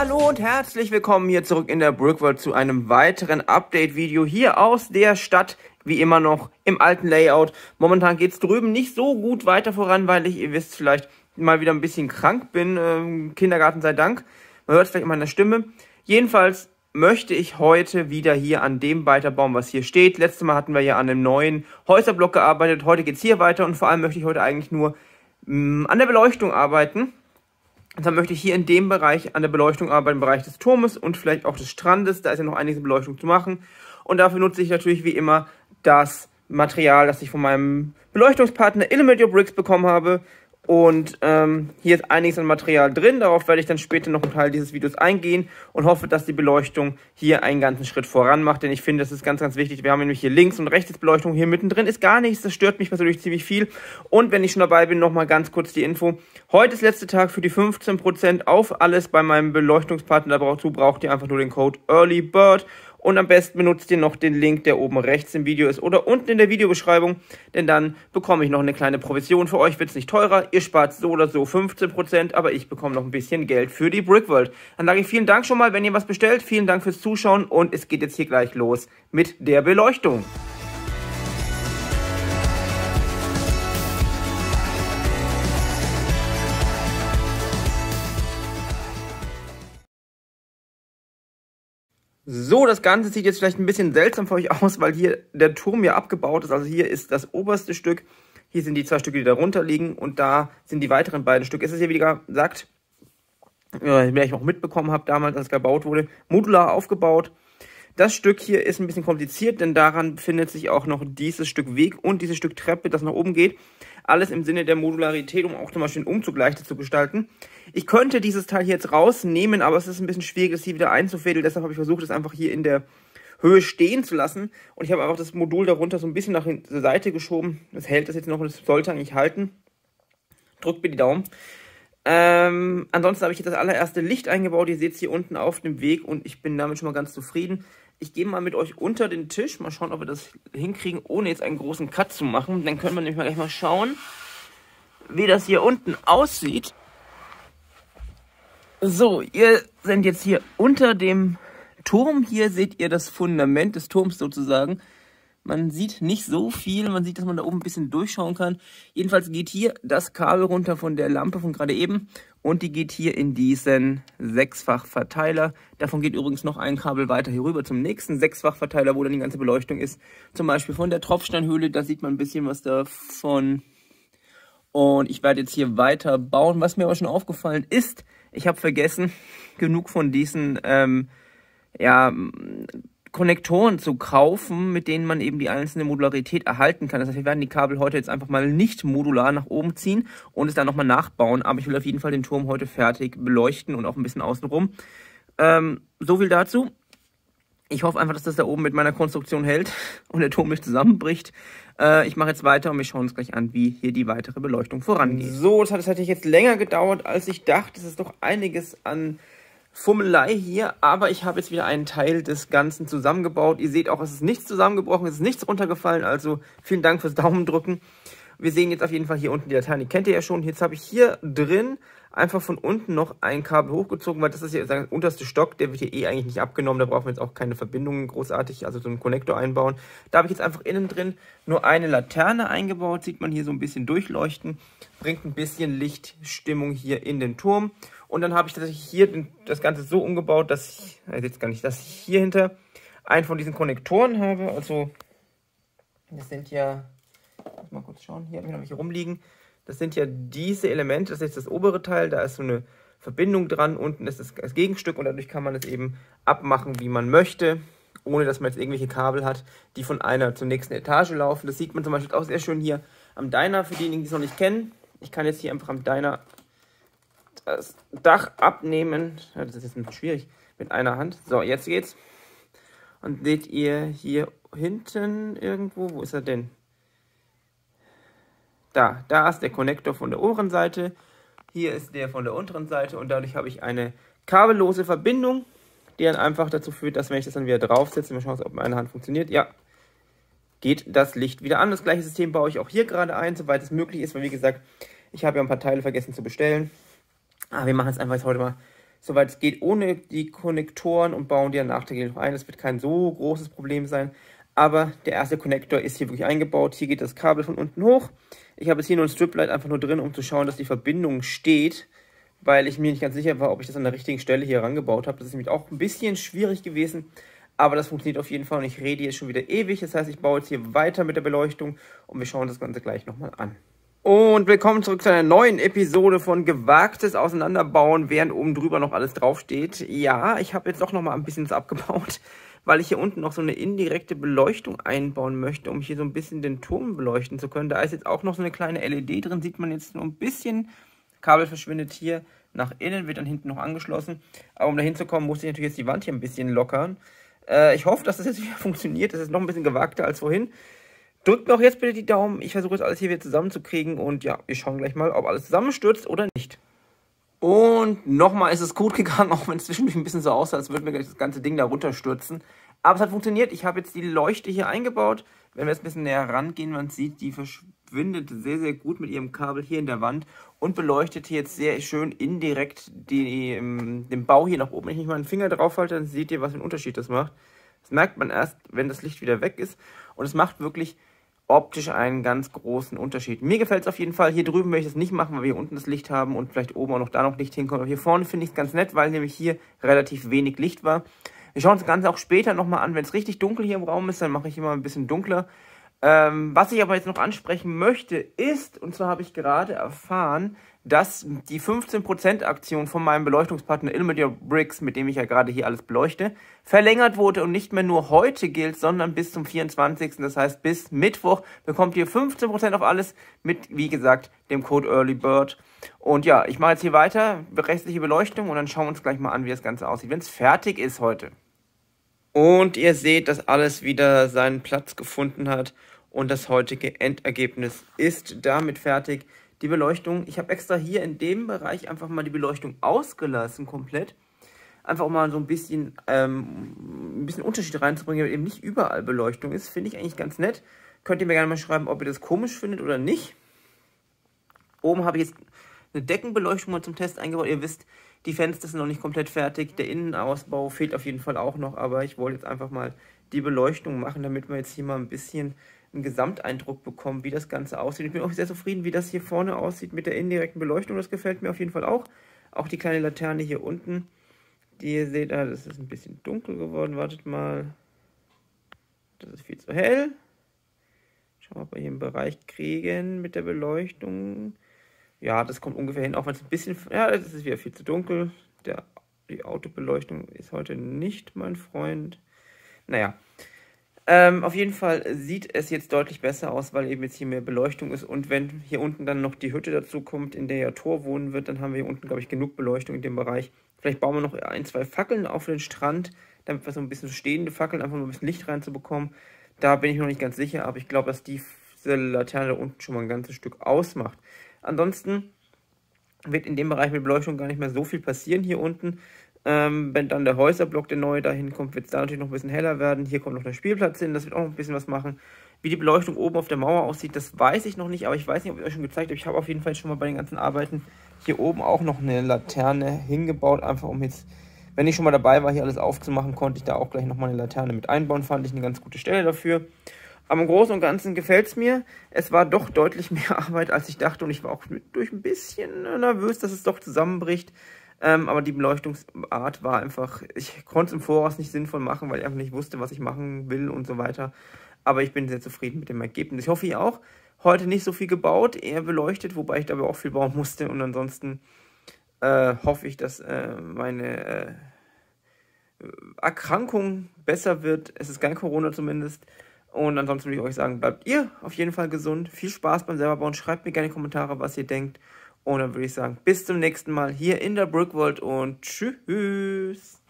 Hallo und herzlich willkommen hier zurück in der Brickworld zu einem weiteren Update-Video hier aus der Stadt, wie immer noch im alten Layout. Momentan geht es drüben nicht so gut weiter voran, weil ich, ihr wisst vielleicht, mal wieder ein bisschen krank bin, Kindergarten sei Dank. Man hört es vielleicht in meiner Stimme. Jedenfalls möchte ich heute wieder hier an dem weiterbauen, was hier steht. Letztes Mal hatten wir ja an einem neuen Häuserblock gearbeitet, heute geht es hier weiter und vor allem möchte ich heute eigentlich nur an der Beleuchtung arbeiten. Und dann möchte ich hier in dem Bereich an der Beleuchtung arbeiten, im Bereich des Turmes und vielleicht auch des Strandes. Da ist ja noch einiges in Beleuchtung zu machen. Und dafür nutze ich natürlich wie immer das Material, das ich von meinem Beleuchtungspartner Illuminate Your Bricks bekommen habe. Und hier ist einiges an Material drin. Darauf werde ich dann später noch einen Teil dieses Videos eingehen und hoffe, dass die Beleuchtung hier einen ganzen Schritt voran macht. Denn ich finde, das ist ganz, ganz wichtig. Wir haben nämlich hier links und rechts Beleuchtung. Hier mittendrin ist gar nichts. Das stört mich persönlich ziemlich viel. Und wenn ich schon dabei bin, nochmal ganz kurz die Info. Heute ist letzter Tag für die 15% auf alles bei meinem Beleuchtungspartner. Dazu braucht ihr einfach nur den Code EARLYBIRD. Und am besten benutzt ihr noch den Link, der oben rechts im Video ist oder unten in der Videobeschreibung, denn dann bekomme ich noch eine kleine Provision. Für euch wird es nicht teurer, ihr spart so oder so 15%, aber ich bekomme noch ein bisschen Geld für die Brickworld. Dann sage ich vielen Dank schon mal, wenn ihr was bestellt, vielen Dank fürs Zuschauen und es geht jetzt hier gleich los mit der Beleuchtung. So, das Ganze sieht jetzt vielleicht ein bisschen seltsam für euch aus, weil hier der Turm ja abgebaut ist. Also hier ist das oberste Stück, hier sind die zwei Stücke, die darunter liegen und da sind die weiteren beiden Stücke. Es ist hier, wie gesagt, wer ich auch mitbekommen habe damals, als es gebaut wurde, modular aufgebaut. Das Stück hier ist ein bisschen kompliziert, denn daran befindet sich auch noch dieses Stück Weg und dieses Stück Treppe, das nach oben geht. Alles im Sinne der Modularität, um auch zum Beispiel den Umzug leichter zu gestalten. Ich könnte dieses Teil hier jetzt rausnehmen, aber es ist ein bisschen schwierig, das hier wieder einzufädeln. Deshalb habe ich versucht, es einfach hier in der Höhe stehen zu lassen. Und ich habe einfach das Modul darunter so ein bisschen nach der Seite geschoben. Das hält das jetzt noch und das sollte eigentlich halten. Drückt mir die Daumen. Ansonsten habe ich jetzt das allererste Licht eingebaut. Ihr seht es hier unten auf dem Weg und ich bin damit schon mal ganz zufrieden. Ich gehe mal mit euch unter den Tisch. Mal schauen, ob wir das hinkriegen, ohne jetzt einen großen Cut zu machen. Dann können wir nämlich gleich mal schauen, wie das hier unten aussieht. So, ihr seid jetzt hier unter dem Turm. Hier seht ihr das Fundament des Turms sozusagen. Man sieht nicht so viel. Man sieht, dass man da oben ein bisschen durchschauen kann. Jedenfalls geht hier das Kabel runter von der Lampe von gerade eben. Und die geht hier in diesen Sechsfach-Verteiler. Davon geht übrigens noch ein Kabel weiter hier rüber zum nächsten Sechsfach-Verteiler, wo dann die ganze Beleuchtung ist. Zum Beispiel von der Tropfsteinhöhle, da sieht man ein bisschen was davon. Und ich werde jetzt hier weiter bauen. Was mir aber schon aufgefallen ist, ich habe vergessen, genug von diesen Konnektoren zu kaufen, mit denen man eben die einzelne Modularität erhalten kann. Das heißt, wir werden die Kabel heute jetzt einfach mal nicht modular nach oben ziehen und es dann nochmal nachbauen. Aber ich will auf jeden Fall den Turm heute fertig beleuchten und auch ein bisschen außenrum. So viel dazu. Ich hoffe einfach, dass das da oben mit meiner Konstruktion hält und der Turm nicht zusammenbricht. Ich mache jetzt weiter und wir schauen uns gleich an, wie hier die weitere Beleuchtung vorangeht. So, das hat tatsächlich jetzt länger gedauert, als ich dachte. Es ist doch einiges an Fummelei hier, aber ich habe jetzt wieder einen Teil des Ganzen zusammengebaut. Ihr seht auch, es ist nichts zusammengebrochen, es ist nichts runtergefallen, also vielen Dank fürs Daumendrücken. Wir sehen jetzt auf jeden Fall hier unten die Dateien, die kennt ihr ja schon. Jetzt habe ich hier drin einfach von unten noch ein Kabel hochgezogen, weil das ist hier der unterste Stock, der wird hier eh eigentlich nicht abgenommen, da brauchen wir jetzt auch keine Verbindungen großartig, also so einen Konnektor einbauen. Da habe ich jetzt einfach innen drin nur eine Laterne eingebaut, sieht man hier so ein bisschen durchleuchten, bringt ein bisschen Lichtstimmung hier in den Turm. Und dann habe ich tatsächlich hier das Ganze so umgebaut, dass ich, jetzt gar nicht, dass ich hier hinter einen von diesen Konnektoren habe. Also, das sind ja, muss mal kurz schauen, hier habe ich noch welche rumliegen. Das sind ja diese Elemente, das ist jetzt das obere Teil, da ist so eine Verbindung dran, unten ist das Gegenstück und dadurch kann man es eben abmachen, wie man möchte, ohne dass man jetzt irgendwelche Kabel hat, die von einer zur nächsten Etage laufen. Das sieht man zum Beispiel auch sehr schön hier am Dyna, für diejenigen, die es noch nicht kennen. Ich kann jetzt hier einfach am Dyna das Dach abnehmen. Ja, das ist jetzt ein bisschen schwierig mit einer Hand. So, jetzt geht's. Und seht ihr hier hinten irgendwo, wo ist er denn? Da ist der Konnektor von der oberen Seite. Hier ist der von der unteren Seite und dadurch habe ich eine kabellose Verbindung, die dann einfach dazu führt, dass wenn ich das dann wieder draufsetze, mal schauen, ob meine Hand funktioniert. Ja, geht das Licht wieder an. Das gleiche System baue ich auch hier gerade ein, soweit es möglich ist, weil wie gesagt, ich habe ja ein paar Teile vergessen zu bestellen. Aber wir machen es einfach jetzt heute mal soweit es geht, ohne die Konnektoren und bauen die dann nachträglich noch ein. Das wird kein so großes Problem sein. Aber der erste Konnektor ist hier wirklich eingebaut. Hier geht das Kabel von unten hoch. Ich habe jetzt hier nur ein Striplight einfach nur drin, um zu schauen, dass die Verbindung steht, weil ich mir nicht ganz sicher war, ob ich das an der richtigen Stelle hier rangebaut habe. Das ist nämlich auch ein bisschen schwierig gewesen, aber das funktioniert auf jeden Fall und ich rede jetzt schon wieder ewig. Das heißt, ich baue jetzt hier weiter mit der Beleuchtung und wir schauen das Ganze gleich nochmal an. Und willkommen zurück zu einer neuen Episode von Gewagtes Auseinanderbauen, während oben drüber noch alles draufsteht. Ja, ich habe jetzt doch nochmal ein bisschen was abgebaut, weil ich hier unten noch so eine indirekte Beleuchtung einbauen möchte, um hier so ein bisschen den Turm beleuchten zu können. Da ist jetzt auch noch so eine kleine LED drin, sieht man jetzt nur ein bisschen. Kabel verschwindet hier nach innen, wird dann hinten noch angeschlossen. Aber um da hinzukommen, muss ich natürlich jetzt die Wand hier ein bisschen lockern. Ich hoffe, dass das jetzt wieder funktioniert. Das ist noch ein bisschen gewagter als vorhin. Drückt mir auch jetzt bitte die Daumen. Ich versuche jetzt alles hier wieder zusammenzukriegen. Und ja, wir schauen gleich mal, ob alles zusammenstürzt oder nicht. Und nochmal ist es gut gegangen, auch wenn es zwischendurch ein bisschen so aussah, als würde mir gleich das ganze Ding da runterstürzen. Aber es hat funktioniert. Ich habe jetzt die Leuchte hier eingebaut. Wenn wir jetzt ein bisschen näher rangehen, man sieht, die verschwindet sehr, sehr gut mit ihrem Kabel hier in der Wand und beleuchtet hier jetzt sehr schön indirekt den Bau hier nach oben. Wenn ich nicht mal einen Finger drauf halte, dann seht ihr, was für einen Unterschied das macht. Das merkt man erst, wenn das Licht wieder weg ist. Und es macht wirklich optisch einen ganz großen Unterschied. Mir gefällt es auf jeden Fall. Hier drüben werde ich das nicht machen, weil wir hier unten das Licht haben und vielleicht oben auch noch da noch Licht hinkommt. Aber hier vorne finde ich es ganz nett, weil nämlich hier relativ wenig Licht war. Wir schauen uns das Ganze auch später nochmal an. Wenn es richtig dunkel hier im Raum ist, dann mache ich immer ein bisschen dunkler. Was ich aber jetzt noch ansprechen möchte ist, und zwar habe ich gerade erfahren, dass die 15% Aktion von meinem Beleuchtungspartner Ilmadia Bricks, mit dem ich ja gerade hier alles beleuchte, verlängert wurde und nicht mehr nur heute gilt, sondern bis zum 24. Das heißt, bis Mittwoch bekommt ihr 15% auf alles mit, wie gesagt, dem Code EarlyBird. Und ja, ich mache jetzt hier weiter, restliche Beleuchtung und dann schauen wir uns gleich mal an, wie das Ganze aussieht, wenn es fertig ist heute. Und ihr seht, dass alles wieder seinen Platz gefunden hat und das heutige Endergebnis ist damit fertig. Die Beleuchtung, ich habe extra hier in dem Bereich einfach mal die Beleuchtung ausgelassen komplett. Einfach um mal so ein bisschen Unterschied reinzubringen, weil eben nicht überall Beleuchtung ist. Finde ich eigentlich ganz nett. Könnt ihr mir gerne mal schreiben, ob ihr das komisch findet oder nicht. Oben habe ich jetzt eine Deckenbeleuchtung mal zum Test eingebaut. Ihr wisst, die Fenster sind noch nicht komplett fertig. Der Innenausbau fehlt auf jeden Fall auch noch. Aber ich wollte jetzt einfach mal die Beleuchtung machen, damit wir jetzt hier mal ein bisschen einen Gesamteindruck bekommen, wie das Ganze aussieht. Ich bin auch sehr zufrieden, wie das hier vorne aussieht mit der indirekten Beleuchtung. Das gefällt mir auf jeden Fall auch. Auch die kleine Laterne hier unten, die ihr seht, das ist ein bisschen dunkel geworden. Wartet mal. Das ist viel zu hell. Schauen wir mal, ob wir hier einen Bereich kriegen mit der Beleuchtung. Ja, das kommt ungefähr hin, auch wenn es ein bisschen... Ja, das ist wieder viel zu dunkel. Die Autobeleuchtung ist heute nicht mein Freund. Naja. Auf jeden Fall sieht es jetzt deutlich besser aus, weil eben jetzt hier mehr Beleuchtung ist. Und wenn hier unten dann noch die Hütte dazu kommt, in der ja Thor wohnen wird, dann haben wir hier unten, glaube ich, genug Beleuchtung in dem Bereich. Vielleicht bauen wir noch ein, zwei Fackeln auf den Strand, damit wir so ein bisschen stehende Fackeln, einfach nur ein bisschen Licht reinzubekommen. Da bin ich noch nicht ganz sicher, aber ich glaube, dass diese Laterne da unten schon mal ein ganzes Stück ausmacht. Ansonsten wird in dem Bereich mit Beleuchtung gar nicht mehr so viel passieren hier unten. Wenn dann der Häuserblock, der neue dahin kommt, wird es da natürlich noch ein bisschen heller werden. Hier kommt noch der Spielplatz hin, das wird auch noch ein bisschen was machen. Wie die Beleuchtung oben auf der Mauer aussieht, das weiß ich noch nicht, aber ich weiß nicht, ob ich euch schon gezeigt habe. Ich habe auf jeden Fall schon mal bei den ganzen Arbeiten hier oben auch noch eine Laterne hingebaut, einfach um jetzt, wenn ich schon mal dabei war, hier alles aufzumachen, konnte ich da auch gleich nochmal eine Laterne mit einbauen, fand ich eine ganz gute Stelle dafür. Aber im Großen und Ganzen gefällt es mir. Es war doch deutlich mehr Arbeit, als ich dachte und ich war auch durch ein bisschen nervös, dass es doch zusammenbricht. Aber die Beleuchtungsart war einfach, ich konnte es im Voraus nicht sinnvoll machen, weil ich einfach nicht wusste, was ich machen will und so weiter. Aber ich bin sehr zufrieden mit dem Ergebnis. Ich hoffe, ihr auch. Heute nicht so viel gebaut, eher beleuchtet, wobei ich dabei auch viel bauen musste. Und ansonsten hoffe ich, dass meine Erkrankung besser wird. Es ist kein Corona zumindest. Und ansonsten würde ich euch sagen, bleibt ihr auf jeden Fall gesund. Viel Spaß beim selberbauen. Schreibt mir gerne in die Kommentare, was ihr denkt. Und dann würde ich sagen, bis zum nächsten Mal hier in der Brickworld und tschüss.